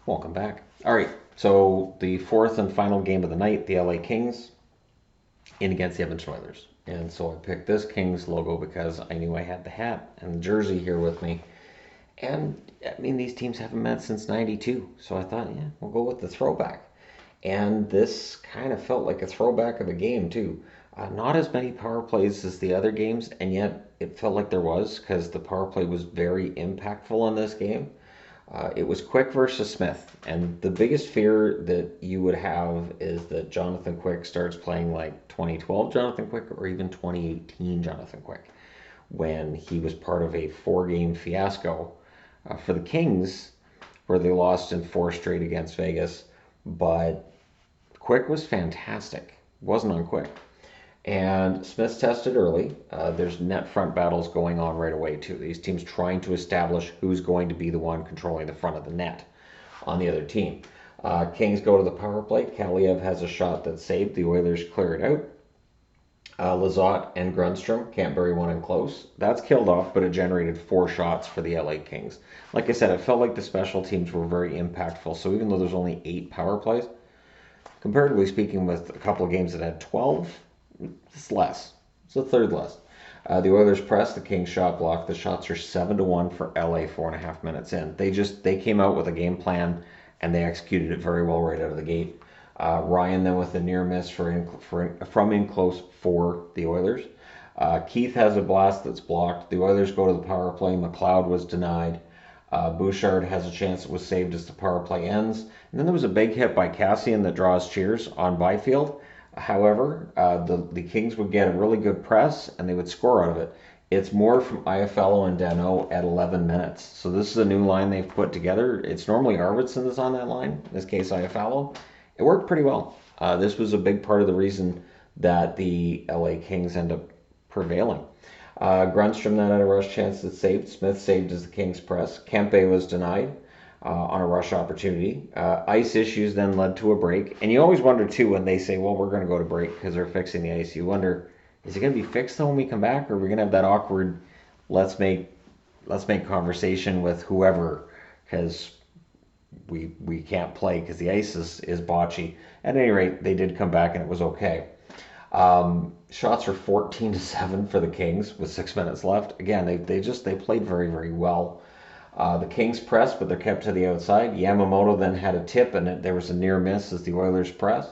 Welcome back. All right, so the fourth and final game of the night, the LA Kings in against the Edmonton Oilers. And so I picked this Kings logo because I knew I had the hat and the jersey here with me. And I mean, these teams haven't met since '92. So I thought, yeah, we'll go with the throwback. And this kind of felt like a throwback of a game, too. Not as many power plays as the other games, and yet it felt like there was because the power play was very impactful in this game. It was Quick versus Smith, and the biggest fear that you would have is that Jonathan Quick starts playing like 2012 Jonathan Quick or even 2018 Jonathan Quick, when he was part of a four-game fiasco for the Kings, where they lost in four straight against Vegas. But Quick was fantastic. Wasn't on Quick. And Smith's tested early. There's net front battles going on right away, too. These teams trying to establish who's going to be the one controlling the front of the net on the other team. Kings go to the power play. Kaliev has a shot that's saved. The Oilers clear it out. Lizotte and Grundstrom can't bury one in close. That's killed off, but it generated four shots for the LA Kings. Like I said, it felt like the special teams were very impactful. So even though there's only 8 power plays, comparatively speaking with a couple of games that had 12, it's less. It's a third less. The Oilers press, the Kings shot block. The shots are 7-1 for LA 4.5 minutes in. They came out with a game plan and they executed it very well right out of the gate. Ryan then with a near miss from in close for the Oilers. Keith has a blast that's blocked. The Oilers go to the power play. McLeod was denied. Bouchard has a chance that was saved as the power play ends. And then there was a big hit by Cassian that draws cheers on Byfield. However, the Kings would get a really good press and they would score out of it. It's more from Iafallo and Danault at 11 minutes. So this is a new line they've put together. It's normally Arvidsson that's on that line. In this case, Iafallo. It worked pretty well. This was a big part of the reason that the LA Kings end up prevailing. Grundstrom then had a rush chance that saved. Smith saved as the Kings press. Kempe was denied on a rush opportunity. Ice issues then led to a break. And you always wonder, too, when they say, well, we're going to go to break because they're fixing the ice. You wonder, is it going to be fixed though when we come back? Or are we going to have that awkward, let's make conversation with whoever because we can't play because the ice is botchy. At any rate, they did come back and it was okay. Shots are 14-7 for the Kings with 6 minutes left. Again, they played very, very well. The Kings pressed, but they're kept to the outside. Yamamoto then had a tip, and there was a near miss as the Oilers press.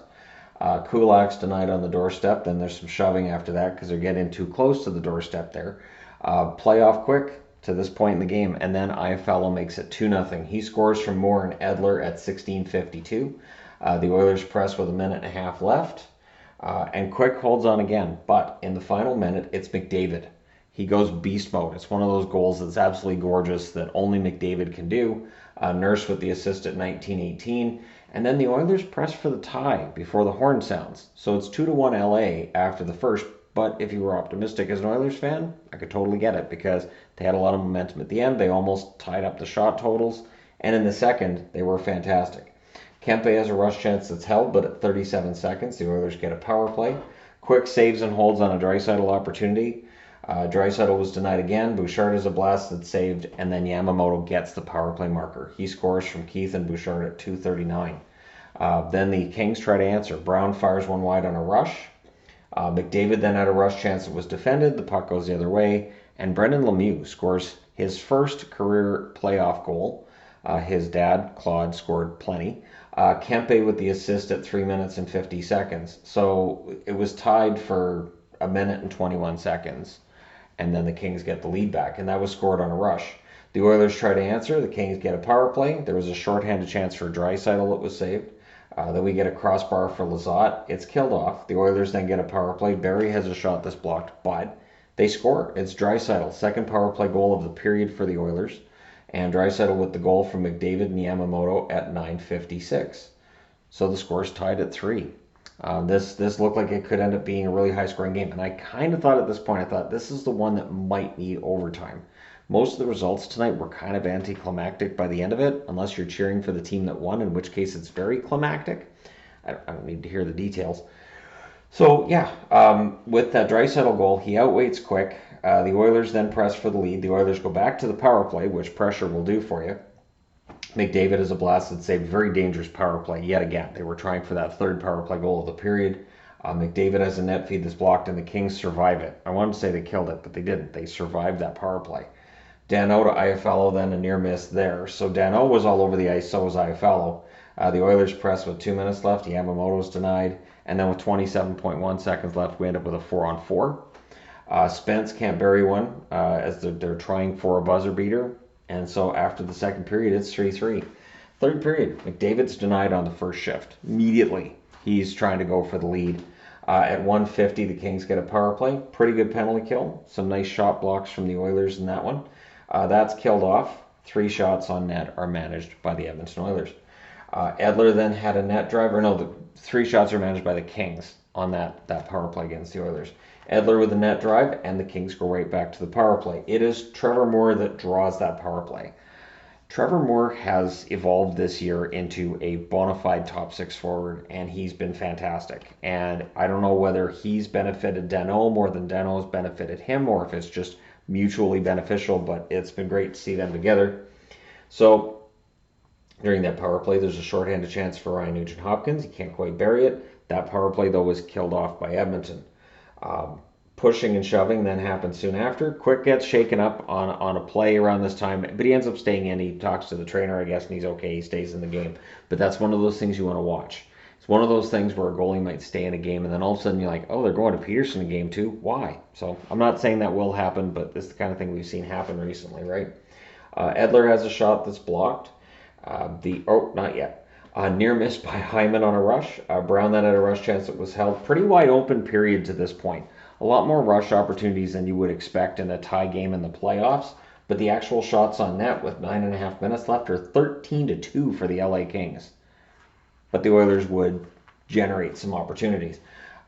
Kulak's denied on the doorstep. Then there's some shoving after that because they're getting too close to the doorstep there. Playoff Quick to this point in the game, and then Iafallo makes it 2-0. He scores from Moore and Edler at 16:52. The Oilers press with a minute and a half left, and Quick holds on again. But in the final minute, it's McDavid. He goes beast mode. It's one of those goals that's absolutely gorgeous that only McDavid can do. Nurse with the assist at 19:18. And then the Oilers press for the tie before the horn sounds. So it's 2-1 LA after the first. But if you were optimistic as an Oilers fan, I could totally get it because they had a lot of momentum at the end. They almost tied up the shot totals. And in the second, they were fantastic. Kempe has a rush chance that's held, but at 37 seconds, the Oilers get a power play. Quick saves and holds on a Draisaitl opportunity. Draisaitl was denied again. Bouchard has a blast that's saved, and then Yamamoto gets the power play marker. He scores from Keith and Bouchard at 2:39. Then the Kings try to answer. Brown fires one wide on a rush. McDavid then had a rush chance that was defended. The puck goes the other way, and Brendan Lemieux scores his first career playoff goal. His dad, Claude, scored plenty. Kempe with the assist at 3 minutes and 50 seconds. So it was tied for a minute and 21 seconds. And then the Kings get the lead back, and that was scored on a rush. The Oilers try to answer. The Kings get a power play. There was a shorthanded chance for Draisaitl that was saved. Then we get a crossbar for Lizotte. It's killed off. The Oilers then get a power play. Barrie has a shot that's blocked, but they score. It's Draisaitl, second power play goal of the period for the Oilers. And Draisaitl with the goal from McDavid and Yamamoto at 9:56. So the score's tied at 3. This looked like it could end up being a really high-scoring game. And I kind of thought at this point, I thought this is the one that might need overtime. Most of the results tonight were kind of anticlimactic by the end of it, unless you're cheering for the team that won, in which case it's very climactic. I don't need to hear the details. So, yeah, with that Draisaitl goal, he outweights Quick. The Oilers then press for the lead. The Oilers go back to the power play, which pressure will do for you. McDavid is a blasted save. Very dangerous power play yet again. They were trying for that third power play goal of the period. McDavid has a net feed that's blocked, and the Kings survive it. I wanted to say they killed it, but they didn't. They survived that power play. Danault to Iafallo, then a near miss there. So Danault was all over the ice, so was Iafallo. The Oilers pressed with 2 minutes left. Yamamoto's denied. And then with 27.1 seconds left, we end up with a 4-on-4. Spence can't bury one as they're trying for a buzzer beater. And so after the second period, it's 3-3. Third period, McDavid's denied on the first shift. Immediately, he's trying to go for the lead. At 1:50, the Kings get a power play. Pretty good penalty kill. Some nice shot blocks from the Oilers in that one. That's killed off. 3 shots on net are managed by the Edmonton Oilers. Edler then had a net drive, or no, the 3 shots are managed by the Kings on that power play against the Oilers. Edler with a net drive, and the Kings go right back to the power play. It is Trevor Moore that draws that power play. Trevor Moore has evolved this year into a bona fide top 6 forward, and he's been fantastic. And I don't know whether he's benefited Danault more than Danault's benefited him, or if it's just mutually beneficial, but it's been great to see them together. So during that power play, there's a shorthanded chance for Ryan Nugent-Hopkins. He can't quite bury it. That power play, though, was killed off by Edmonton. Pushing and shoving then happens soon after. Quick gets shaken up on a play around this time, but he ends up staying in. He talks to the trainer, I guess, and he's okay. He stays in the game. But that's one of those things you want to watch. It's one of those things where a goalie might stay in a game, and then all of a sudden you're like, oh, they're going to Peterson in game 2. Why? So I'm not saying that will happen, but it's the kind of thing we've seen happen recently, right? Edler has a shot that's blocked. Not yet. Near miss by Hyman on a rush. Brown then had a rush chance that was held. Pretty wide open period to this point. A lot more rush opportunities than you would expect in a tie game in the playoffs. But the actual shots on net with 9.5 minutes left are 13-2 for the LA Kings. But the Oilers would generate some opportunities.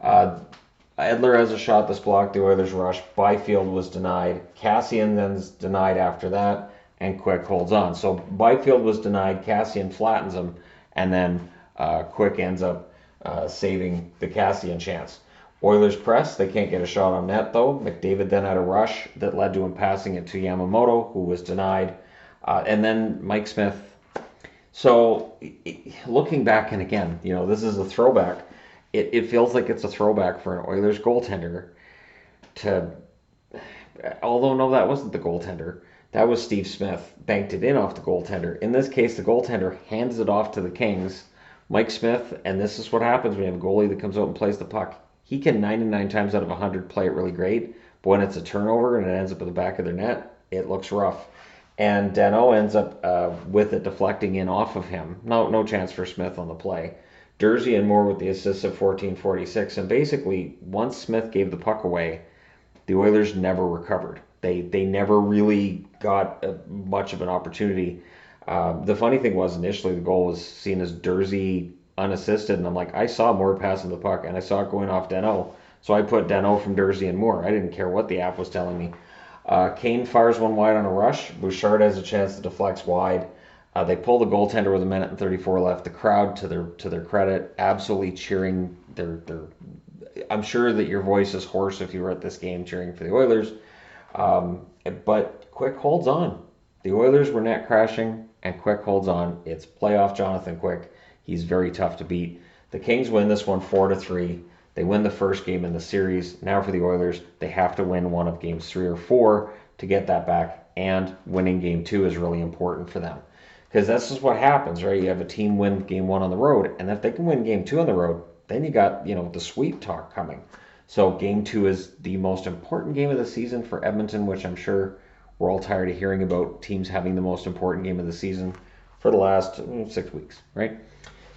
Edler has a shot that's blocked. The Oilers rush. Byfield was denied. Cassian then's denied after that. And Quick holds on. So Byfield was denied. Cassian flattens him. And then Quick ends up saving the Cassian chance. Oilers press. They can't get a shot on net, though. McDavid then had a rush that led to him passing it to Yamamoto, who was denied. And then Mike Smith. So looking back, and again, this is a throwback. It feels like it's a throwback for an Oilers goaltender although no, that wasn't the goaltender. That was Steve Smith. Banked it in off the goaltender. In this case, the goaltender hands it off to the Kings. Mike Smith, and this is what happens when you have a goalie that comes out and plays the puck. He can 99 times out of 100 play it really great, but when it's a turnover and it ends up at the back of their net, it looks rough. And Danault ends up with it deflecting in off of him. No chance for Smith on the play. Dursey and Moore with the assist of 14:46. And basically, once Smith gave the puck away, the Oilers never recovered. They never really got much of an opportunity. The funny thing was, initially, the goal was seen as Dursey unassisted. And I'm like, I saw Moore passing the puck, and I saw it going off Danault. So I put Danault from Dursey and Moore. I didn't care what the app was telling me. Kane fires one wide on a rush. Bouchard has a chance to deflects wide. They pull the goaltender with 1:34 left. The crowd, to their credit, absolutely cheering. I'm sure that your voice is hoarse if you were at this game cheering for the Oilers. But Quick holds on. The Oilers were net crashing, and Quick holds on. It's playoff Jonathan Quick. He's very tough to beat. The Kings win this one 4-3. They win the first game in the series. Now for the Oilers, they have to win one of games 3 or 4 to get that back, and winning game 2 is really important for them. Because this is what happens, right? You have a team win game 1 on the road, and if they can win game 2 on the road, then you got, the sweep talk coming. So game 2 is the most important game of the season for Edmonton, which I'm sure we're all tired of hearing about teams having the most important game of the season for the last 6 weeks, right?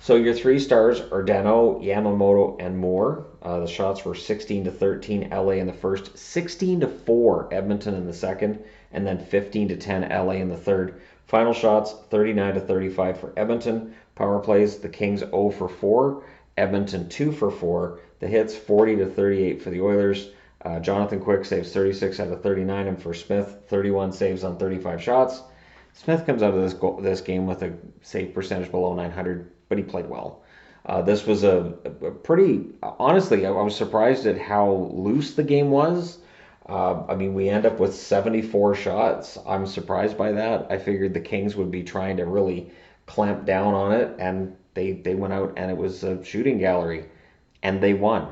So your 3 stars are Danault, Yamamoto, and Moore. The shots were 16-13 LA in the first, 16-4 Edmonton in the second, and then 15-10 LA in the third. Final shots 39-35 for Edmonton. Power plays, the Kings 0 for 4, Edmonton 2 for 4. The hits 40-38 for the Oilers. Jonathan Quick saves 36 out of 39, and for Smith 31 saves on 35 shots. Smith comes out of this game with a save percentage below 900, but he played well. This was a pretty, honestly, I was surprised at how loose the game was. I mean, we end up with 74 shots. I'm surprised by that. I figured the Kings would be trying to really clamp down on it, and they went out and it was a shooting gallery, and they won.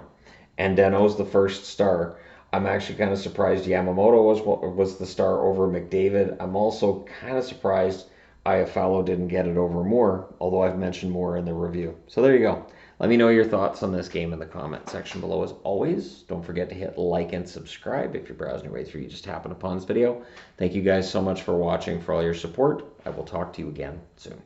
And Deno's the first star. I'm actually kind of surprised Yamamoto was the star over McDavid. I'm also kind of surprised Iafallo didn't get it over Moore, although I've mentioned Moore in the review. So there you go. Let me know your thoughts on this game in the comment section below. As always, don't forget to hit like and subscribe if you're browsing your way through. You just happened upon this video. Thank you guys so much for watching, for all your support. I will talk to you again soon.